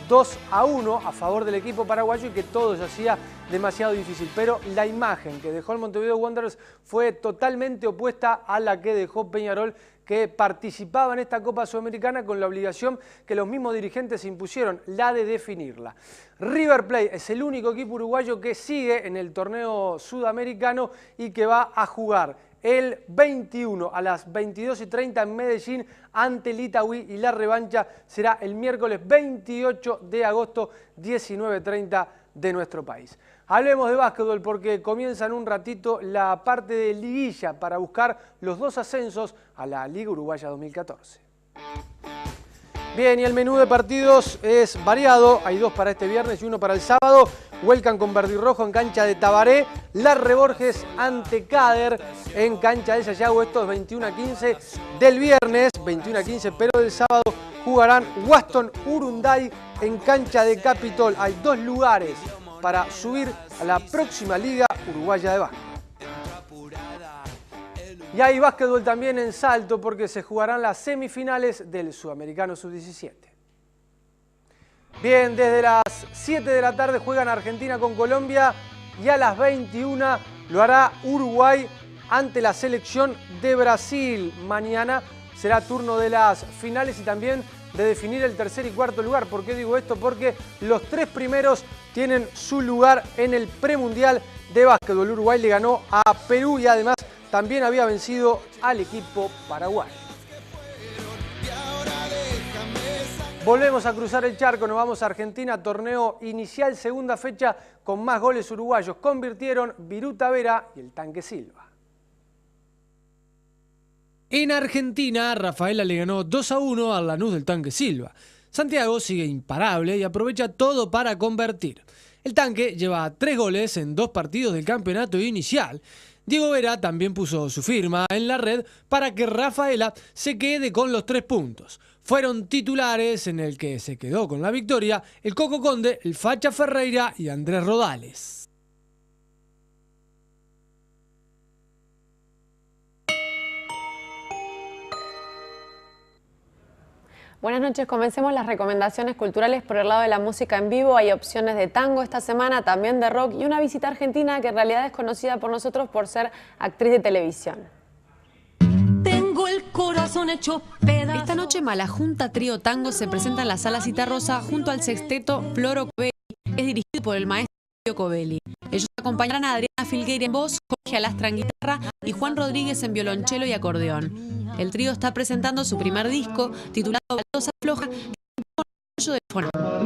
2-1 a favor del equipo paraguayo y que todo se hacía demasiado difícil. Pero la imagen que dejó el Montevideo Wanderers fue totalmente opuesta a la que dejó Peñarol, que participaba en esta Copa Sudamericana con la obligación que los mismos dirigentes se impusieron, la de definirla. River Plate es el único equipo uruguayo que sigue en el torneo sudamericano y que va a jugar el 21 a las 22:30 en Medellín ante el Itagüí, y la revancha será el miércoles 28 de agosto, 19:30 de nuestro país. Hablemos de básquetbol porque comienza en un ratito la parte de liguilla para buscar los 2 ascensos a la Liga Uruguaya 2014. Bien, y el menú de partidos es variado, hay 2 para este viernes y 1 para el sábado. Welcome con verde y rojo en cancha de Tabaré, Larre Borges ante Cader en cancha de Sayago. Esto es 21:15 del viernes, 21:15, pero del sábado jugarán Waston Urunday en cancha de Capitol. Hay 2 lugares para subir a la próxima Liga Uruguaya de Básquet. Y hay básquetbol también en Salto porque se jugarán las semifinales del Sudamericano Sub-17. Bien, desde las 7 de la tarde juegan Argentina con Colombia y a las 21 lo hará Uruguay ante la selección de Brasil. Mañana será turno de las finales y también de definir el tercer y cuarto lugar. ¿Por qué digo esto? Porque los 3 primeros tienen su lugar en el premundial de básquetbol. Uruguay le ganó a Perú y además también había vencido al equipo paraguayo. Volvemos a cruzar el charco, nos vamos a Argentina, torneo inicial, segunda fecha con más goles uruguayos. Convirtieron Viruta Vera y el Tanque Silva. En Argentina, Rafaela le ganó 2-1 al Lanús del Tanque Silva. Santiago sigue imparable y aprovecha todo para convertir. El Tanque lleva 3 goles en 2 partidos del campeonato inicial. Diego Vera también puso su firma en la red para que Rafaela se quede con los 3 puntos. Fueron titulares en el que se quedó con la victoria el Coco Conde, el Facha Ferreira y Andrés Rodales. Buenas noches, comencemos las recomendaciones culturales por el lado de la música en vivo. Hay opciones de tango esta semana, también de rock y una visita argentina que en realidad es conocida por nosotros por ser actriz de televisión. Tengo el corazón hecho pedazos. Esta noche Malajunta Trío Tango se presenta en la Sala Citarrosa junto al sexteto Floro Covelli, que es dirigido por el maestro Covelli. Ellos acompañarán a Adriana Filgueira en voz, Jorge Alastra en guitarra y Juan Rodríguez en violonchelo y acordeón. El trío está presentando su primer disco, titulado Baldosa Floja, que con el apoyo del fonógrafo.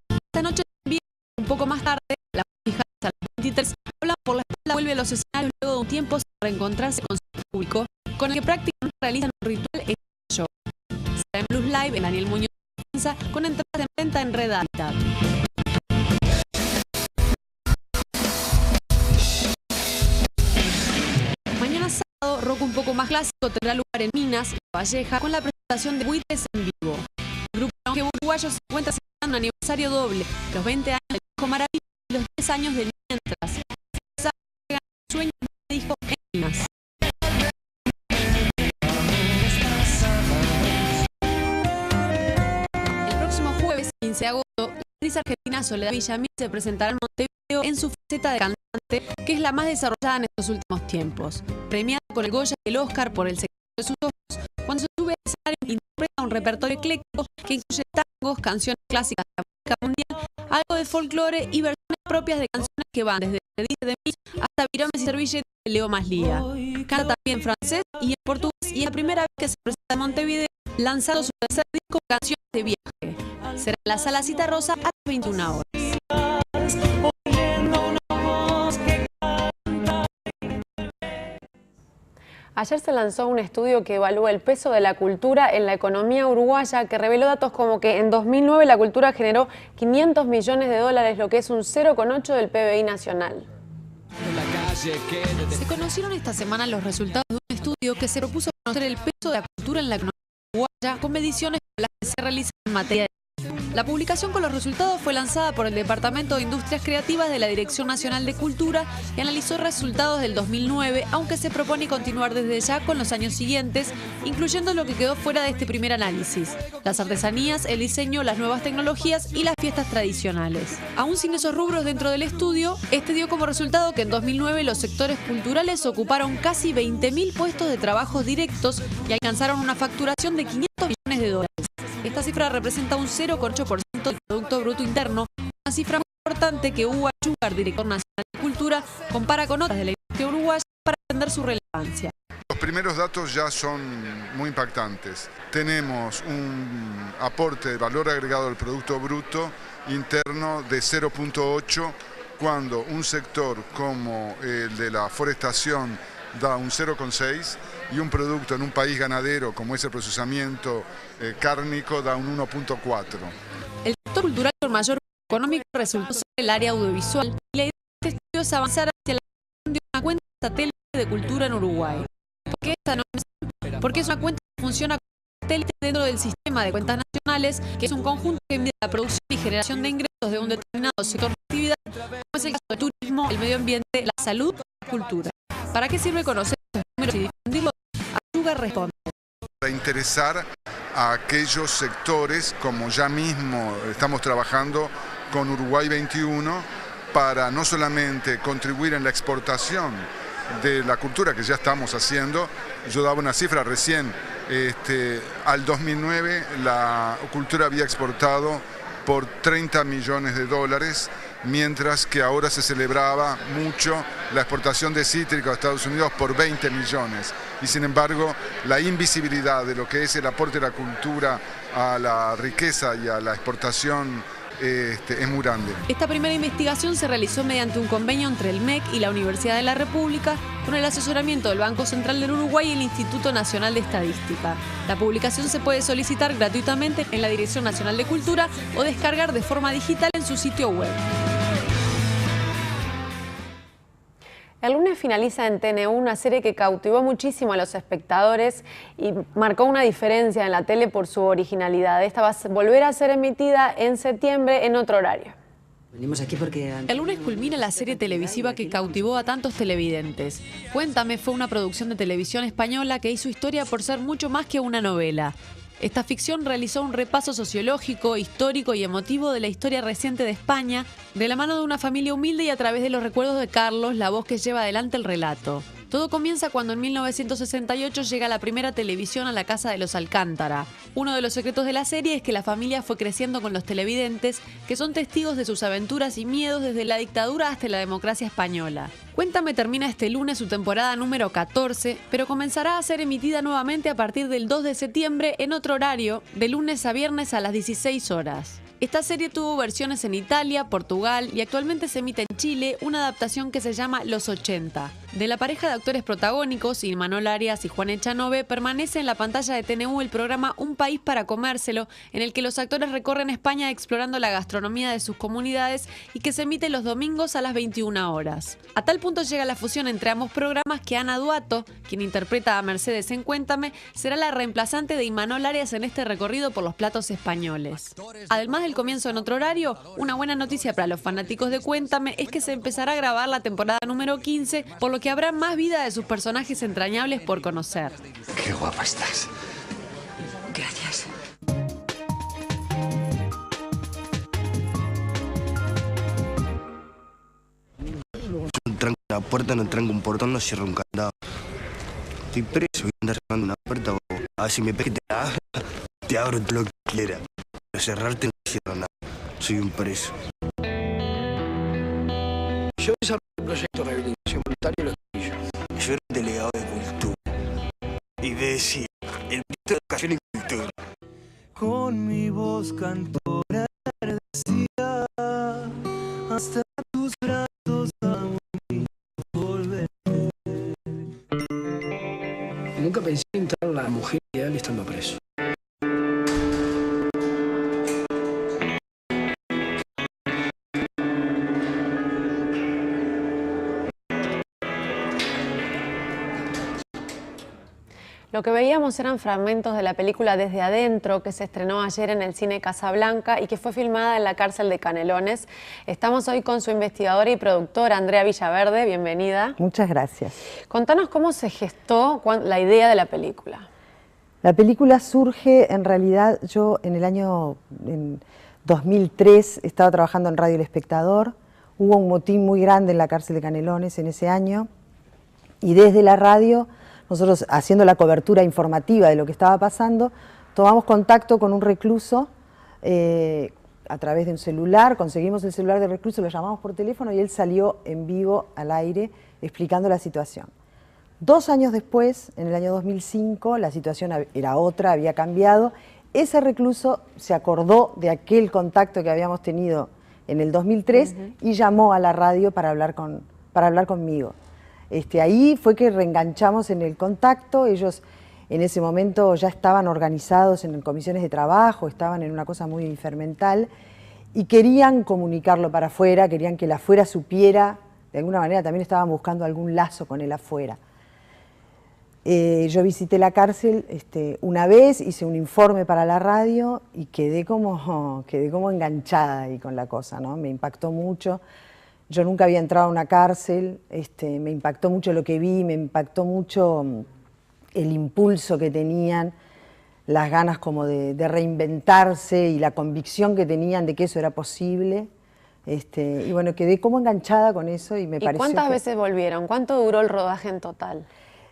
Esta noche también, un poco más tarde, la fija a las 23, Habla por la Espalda vuelve a los escenarios luego de un tiempo sin reencontrarse con su público, con el que prácticamente realizan un ritual en el show. Será en Blues Live en Daniel Muñoz con entradas en venta en Red Habitat. Mañana sábado, rock un poco más clásico tendrá lugar en Minas, Valleja, con la presentación de Buitres en vivo. El grupo Longevo Uruguayo se encuentra celebrando un aniversario doble, los 20 años del disco Maravilla y los 10 años de Mientras. Sueños de disco en Minas. El próximo jueves 15 de agosto, la actriz argentina Soledad Villamil se presentará en Montevideo en su faceta de cantante que es la más desarrollada en estos últimos tiempos. Premiada con el Goya y el Oscar por El secreto de sus ojos, cuando se sube al escenario interpreta un repertorio ecléctico que incluye tangos, canciones clásicas de la música mundial, algo de folclore y versiones propias de canciones que van desde Dice de mí hasta Viromes y Servilletas de Leo Maslía. Canta también en francés y en portugués y es la primera vez que se presenta en Montevideo, lanzando su tercer disco Canciones de Viaje. Será en la Sala Citarrosa a las 21 horas. Ayer se lanzó un estudio que evalúa el peso de la cultura en la economía uruguaya, que reveló datos como que en 2009 la cultura generó 500 millones de dólares, lo que es un 0,8 del PBI nacional. Se conocieron esta semana los resultados de un estudio que se propuso conocer el peso de la cultura en la economía uruguaya con mediciones como las que se realizan en materia de... La publicación con los resultados fue lanzada por el Departamento de Industrias Creativas de la Dirección Nacional de Cultura y analizó resultados del 2009, aunque se propone continuar desde ya con los años siguientes, incluyendo lo que quedó fuera de este primer análisis: las artesanías, el diseño, las nuevas tecnologías y las fiestas tradicionales. Aún sin esos rubros dentro del estudio, este dio como resultado que en 2009 los sectores culturales ocuparon casi 20.000 puestos de trabajo directos y alcanzaron una facturación de 500 millones de dólares. Esta cifra representa un 0,8% del Producto Bruto Interno, una cifra muy importante que Hugo Achúcar, director nacional de Cultura, compara con otras de la industria uruguaya para entender su relevancia. Los primeros datos ya son muy impactantes. Tenemos un aporte de valor agregado al Producto Bruto Interno de 0,8, cuando un sector como el de la forestación da un 0,6 y un producto en un país ganadero como es el procesamiento cárnico da un 1,4. El sector cultural con mayor económico resultó ser el área audiovisual y la idea de este estudio es avanzar hacia la creación de una cuenta satélite de cultura en Uruguay. ¿Por qué esta no es? Porque es una cuenta que funciona como satélite dentro del sistema de cuentas nacionales, que es un conjunto que mide la producción y generación de ingresos de un determinado sector de actividad, como es el caso del turismo, el medio ambiente, la salud y la cultura. ¿Para qué sirve conocer estos números y difundirlos? Achúcar responde. Para interesar a aquellos sectores, como ya mismo estamos trabajando con Uruguay 21, para no solamente contribuir en la exportación de la cultura, que ya estamos haciendo. Yo daba una cifra recién, al 2009 la cultura había exportado por 30 millones de dólares, mientras que ahora se celebraba mucho la exportación de cítricos a Estados Unidos por 20 millones. Y sin embargo, la invisibilidad de lo que es el aporte de la cultura a la riqueza y a la exportación es muy grande. Esta primera investigación se realizó mediante un convenio entre el MEC y la Universidad de la República, con el asesoramiento del Banco Central del Uruguay y el Instituto Nacional de Estadística. La publicación se puede solicitar gratuitamente en la Dirección Nacional de Cultura o descargar de forma digital en su sitio web. El lunes finaliza en TNU una serie que cautivó muchísimo a los espectadores y marcó una diferencia en la tele por su originalidad. Esta va a volver a ser emitida en septiembre en otro horario. Venimos aquí porque... El lunes culmina la serie televisiva que cautivó a tantos televidentes. Cuéntame fue una producción de televisión española que hizo historia por ser mucho más que una novela. Esta ficción realizó un repaso sociológico, histórico y emotivo de la historia reciente de España, de la mano de una familia humilde y a través de los recuerdos de Carlos, la voz que lleva adelante el relato. Todo comienza cuando en 1968 llega la primera televisión a la casa de los Alcántara. Uno de los secretos de la serie es que la familia fue creciendo con los televidentes, que son testigos de sus aventuras y miedos desde la dictadura hasta la democracia española. Cuéntame termina este lunes su temporada número 14, pero comenzará a ser emitida nuevamente a partir del 2 de septiembre en otro horario, de lunes a viernes a las 16 horas. Esta serie tuvo versiones en Italia, Portugal y actualmente se emite en Chile una adaptación que se llama Los 80. De la pareja de actores protagónicos, Imanol Arias y Juan Echanove, permanece en la pantalla de TNU el programa Un País para Comérselo, en el que los actores recorren España explorando la gastronomía de sus comunidades y que se emite los domingos a las 21 horas. A tal punto llega la fusión entre ambos programas que Ana Duato, quien interpreta a Mercedes en Cuéntame, será la reemplazante de Imanol Arias en este recorrido por los platos españoles. Además del comienzo en otro horario, una buena noticia para los fanáticos de Cuéntame es que se empezará a grabar la temporada número 15, por lo que habrá más vida de sus personajes entrañables por conocer. Qué guapa estás. Gracias. la puerta, no tranco un portón, no cierro un candado. Estoy preso, voy a andar cerrando una puerta, o a ver si me pegas, te abro todo lo que quiera. Pero cerrarte no cierro nada, soy un preso. Yo desarrollo un proyecto de rehabilitación voluntaria en Los Trujillos. Yo era delegado de cultura. Y me decía, el ministro de Educación y Cultura. Con mi voz cantora decía, hasta tus brazos aún volver. Nunca pensé en entrar a la mujer ideal estando preso. Lo que veíamos eran fragmentos de la película Desde Adentro, que se estrenó ayer en el cine Casablanca y que fue filmada en la cárcel de Canelones. Estamos hoy con su investigadora y productora, Andrea Villaverde. Bienvenida. Muchas gracias. Contanos cómo se gestó la idea de la película. La película surge, en realidad, yo en el año 2003 estaba trabajando en Radio El Espectador. Hubo un motín muy grande en la cárcel de Canelones en ese año y desde la radio, nosotros haciendo la cobertura informativa de lo que estaba pasando, tomamos contacto con un recluso a través de un celular, conseguimos el celular del recluso, lo llamamos por teléfono y él salió en vivo al aire explicando la situación. 2 años después, en el año 2005, la situación era otra, había cambiado. Ese recluso se acordó de aquel contacto que habíamos tenido en el 2003 y llamó a la radio para hablar conmigo. Ahí fue que reenganchamos en el contacto. Ellos en ese momento ya estaban organizados en comisiones de trabajo, estaban en una cosa muy fermental y querían comunicarlo para afuera, querían que el afuera supiera, de alguna manera también estaban buscando algún lazo con el afuera. Yo visité la cárcel una vez, hice un informe para la radio y quedé como enganchada ahí con la cosa, ¿no? Me impactó mucho. Yo nunca había entrado a una cárcel, me impactó mucho lo que vi, me impactó mucho el impulso que tenían, las ganas como de reinventarse y la convicción que tenían de que eso era posible. Y bueno, quedé como enganchada con eso y me pareció. ¿Y cuántas veces volvieron? ¿Cuánto duró el rodaje en total?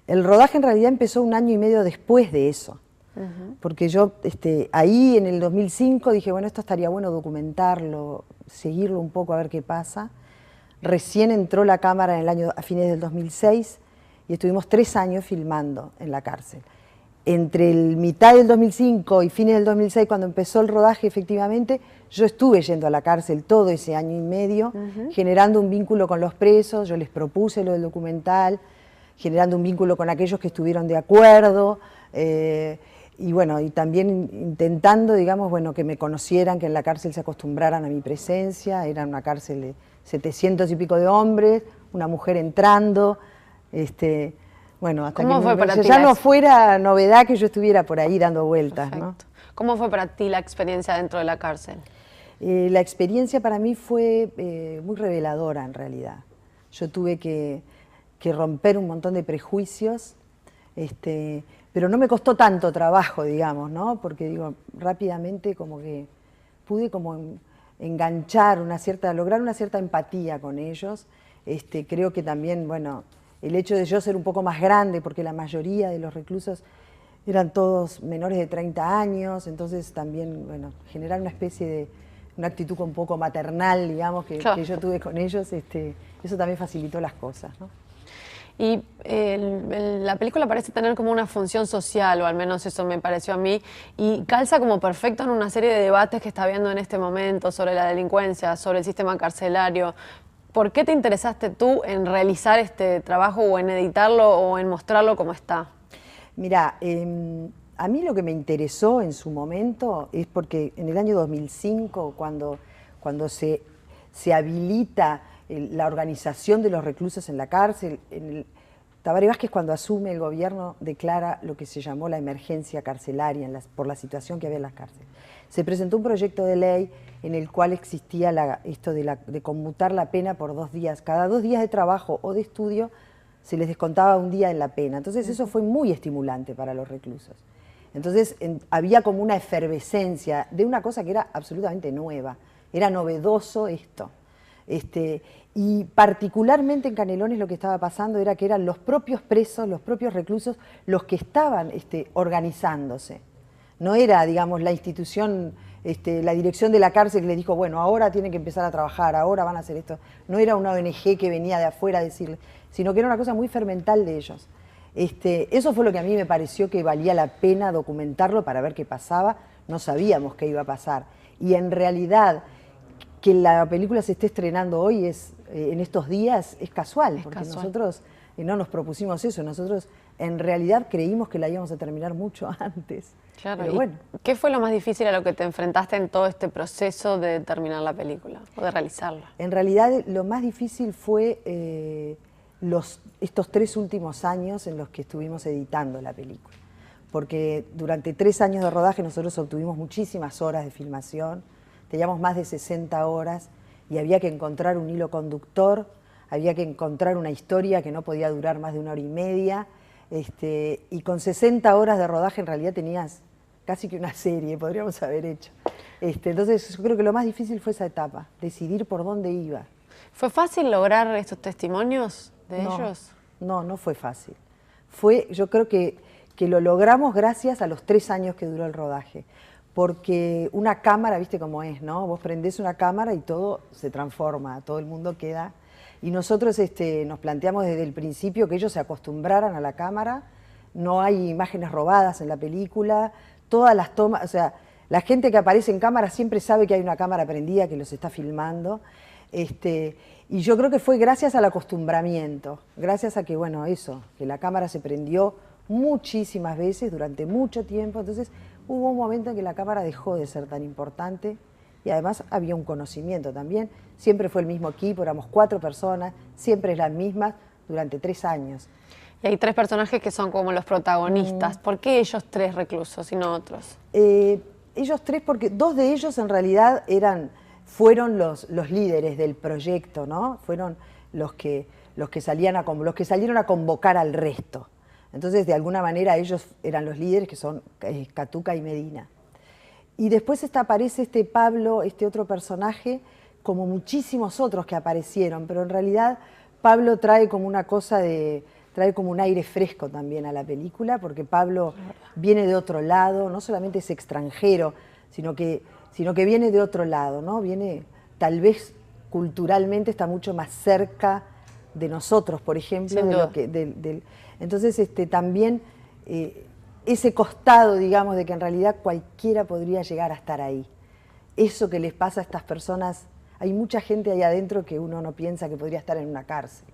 El rodaje en realidad empezó 1 año y medio después de eso. Porque yo ahí en el 2005 dije, bueno, esto estaría bueno documentarlo, seguirlo un poco a ver qué pasa. Recién entró la cámara a fines del 2006 y estuvimos 3 años filmando en la cárcel. Entre mitad del 2005 y fines del 2006, cuando empezó el rodaje efectivamente, yo estuve yendo a la cárcel todo ese año y medio, generando un vínculo con los presos, yo les propuse lo del documental, generando un vínculo con aquellos que estuvieron de acuerdo, y bueno, y también intentando, digamos, bueno, que me conocieran, que en la cárcel se acostumbraran a mi presencia. Era una cárcel de 700 y pico de hombres, una mujer entrando, bueno, hasta que ya no fuera novedad que yo estuviera por ahí dando vueltas, ¿no? ¿Cómo fue para ti la experiencia dentro de la cárcel? La experiencia para mí fue muy reveladora en realidad. Yo tuve que romper un montón de prejuicios, pero no me costó tanto trabajo, digamos, ¿no? Porque digo, rápidamente como que pude como enganchar lograr una cierta empatía con ellos. Creo que también, bueno, el hecho de yo ser un poco más grande, porque la mayoría de los reclusos eran todos menores de 30 años, entonces también, bueno, generar una especie de, una actitud un poco maternal, digamos, que yo tuve con ellos, eso también facilitó las cosas, ¿no? Y la película parece tener como una función social, o al menos eso me pareció a mí, y calza como perfecto en una serie de debates que está habiendo en este momento sobre la delincuencia, sobre el sistema carcelario. ¿Por qué te interesaste tú en realizar este trabajo o en editarlo o en mostrarlo como está? Mira, a mí lo que me interesó en su momento es porque en el año 2005, cuando se habilita la organización de los reclusos en la cárcel, Tabaré Vázquez, cuando asume el gobierno, declara lo que se llamó la emergencia carcelaria por la situación que había en las cárceles. Se presentó un proyecto de ley en el cual existía esto de conmutar la pena por 2 días. Cada 2 días de trabajo o de estudio se les descontaba 1 día en la pena. Entonces eso fue muy estimulante para los reclusos. Entonces había como una efervescencia de una cosa que era absolutamente nueva. Era novedoso esto. Y particularmente en Canelones lo que estaba pasando era que eran los propios presos, los propios reclusos, los que estaban organizándose. No era, digamos, la institución, la dirección de la cárcel que les dijo, bueno, ahora tienen que empezar a trabajar, ahora van a hacer esto. No era una ONG que venía de afuera a decirle, sino que era una cosa muy fermental de ellos. Eso fue lo que a mí me pareció que valía la pena documentarlo para ver qué pasaba. No sabíamos qué iba a pasar. Y en realidad, que la película se esté estrenando hoy en estos días es casual, porque nosotros no nos propusimos eso, nosotros en realidad creímos que la íbamos a terminar mucho antes. Claro, pero bueno. ¿Qué fue lo más difícil a lo que te enfrentaste en todo este proceso de terminar la película o de realizarla? En realidad lo más difícil fue estos 3 últimos años en los que estuvimos editando la película, porque durante 3 años de rodaje nosotros obtuvimos muchísimas horas de filmación, teníamos más de 60 horas y había que encontrar un hilo conductor, había que encontrar una historia que no podía durar más de 1 hora y media, y con 60 horas de rodaje en realidad tenías casi que una serie, podríamos haber hecho. Entonces yo creo que lo más difícil fue esa etapa, decidir por dónde iba. ¿Fue fácil lograr estos testimonios de ellos? No, no fue fácil. Yo creo que lo logramos gracias a los 3 años que duró el rodaje. Porque una cámara, viste cómo es, ¿no? Vos prendés una cámara y todo se transforma, todo el mundo queda. Y nosotros nos planteamos desde el principio que ellos se acostumbraran a la cámara, no hay imágenes robadas en la película, todas las tomas, o sea, la gente que aparece en cámara siempre sabe que hay una cámara prendida que los está filmando. Y yo creo que fue gracias al acostumbramiento, gracias a que, bueno, que la cámara se prendió muchísimas veces durante mucho tiempo, entonces hubo un momento en que la cámara dejó de ser tan importante y además había un conocimiento también. Siempre fue el mismo equipo, éramos 4 personas, siempre es la misma durante 3 años. Y hay 3 personajes que son como los protagonistas. ¿Por qué ellos 3 reclusos y no otros? Ellos 3 porque 2 de ellos en realidad fueron los líderes del proyecto, ¿no? Fueron los que salieron a convocar al resto. Entonces, de alguna manera, ellos eran los líderes, que son Catuca y Medina. Y después aparece Pablo, otro personaje, como muchísimos otros que aparecieron, pero en realidad Pablo trae como una cosa trae como un aire fresco también a la película, porque Pablo viene de otro lado, no solamente es extranjero, sino que viene de otro lado, ¿no? Viene, tal vez culturalmente está mucho más cerca de nosotros, por ejemplo, entonces también ese costado, digamos, de que en realidad cualquiera podría llegar a estar ahí. Eso que les pasa a estas personas, hay mucha gente ahí adentro que uno no piensa que podría estar en una cárcel.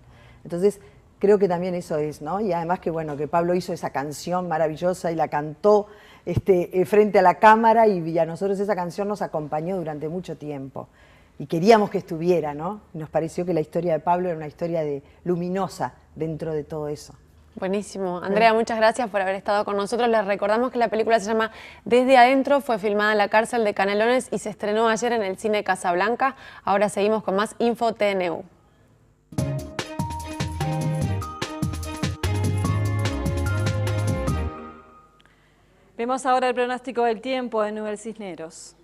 Entonces, creo que también eso es, ¿no? Y además que Pablo hizo esa canción maravillosa y la cantó frente a la cámara y a nosotros esa canción nos acompañó durante mucho tiempo. Y queríamos que estuviera, ¿no? Nos pareció que la historia de Pablo era una historia luminosa dentro de todo eso. Buenísimo. Andrea, muchas gracias por haber estado con nosotros. Les recordamos que la película se llama Desde Adentro, fue filmada en la cárcel de Canelones y se estrenó ayer en el Cine Casablanca. Ahora seguimos con más Info TNU. Vemos ahora el pronóstico del tiempo en Nubel Cisneros.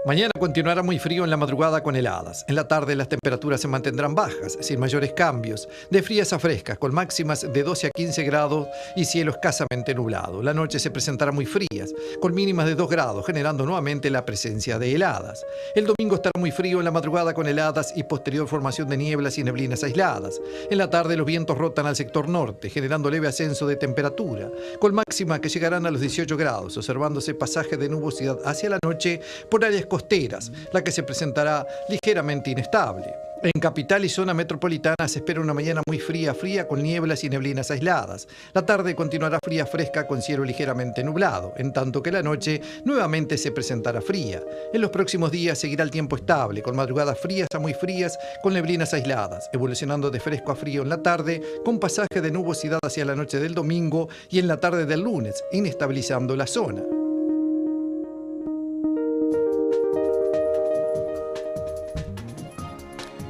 Mañana continuará muy frío en la madrugada con heladas. En la tarde las temperaturas se mantendrán bajas, sin mayores cambios, de frías a frescas, con máximas de 12 a 15 grados y cielo escasamente nublado. La noche se presentará muy frías, con mínimas de 2 grados, generando nuevamente la presencia de heladas. El domingo estará muy frío en la madrugada con heladas y posterior formación de nieblas y neblinas aisladas. En la tarde los vientos rotan al sector norte, generando leve ascenso de temperatura, con máximas que llegarán a los 18 grados, observándose pasaje de nubosidad hacia la noche por áreas costeras, la que se presentará ligeramente inestable. En capital y zona metropolitana se espera una mañana muy fría con nieblas y neblinas aisladas. La tarde continuará fresca con cielo ligeramente nublado, en tanto que la noche nuevamente se presentará fría. En los próximos días seguirá el tiempo estable, con madrugadas frías a muy frías con neblinas aisladas, evolucionando de fresco a frío en la tarde, con pasaje de nubosidad hacia la noche del domingo y en la tarde del lunes, inestabilizando la zona.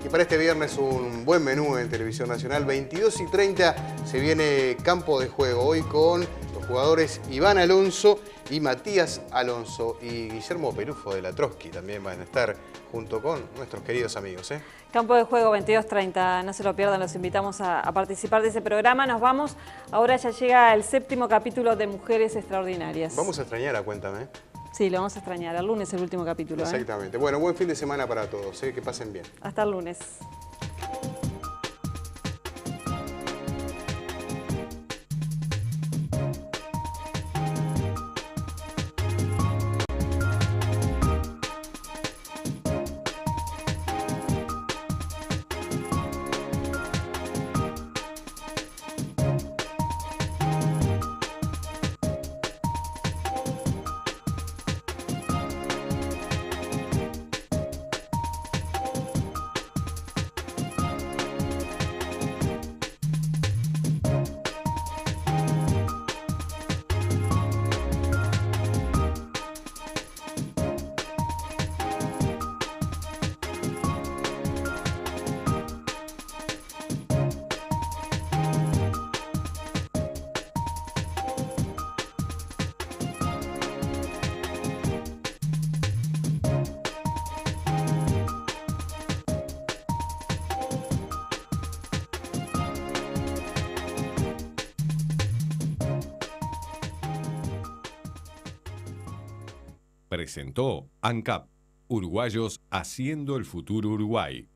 Y para este viernes un buen menú en Televisión Nacional. 22:30 se viene Campo de Juego. Hoy con los jugadores Iván Alonso y Matías Alonso. Y Guillermo Perufo de la Trotsky también van a estar junto con nuestros queridos amigos. Campo de Juego 22:30, no se lo pierdan, los invitamos a participar de ese programa. Nos vamos, ahora ya llega el 7º capítulo de Mujeres Extraordinarias. Vamos a extrañar a Cuéntame. Sí, lo vamos a extrañar, el lunes el último capítulo. Exactamente. Bueno, buen fin de semana para todos, que pasen bien. Hasta el lunes. Presentó ANCAP, Uruguayos haciendo el futuro Uruguay.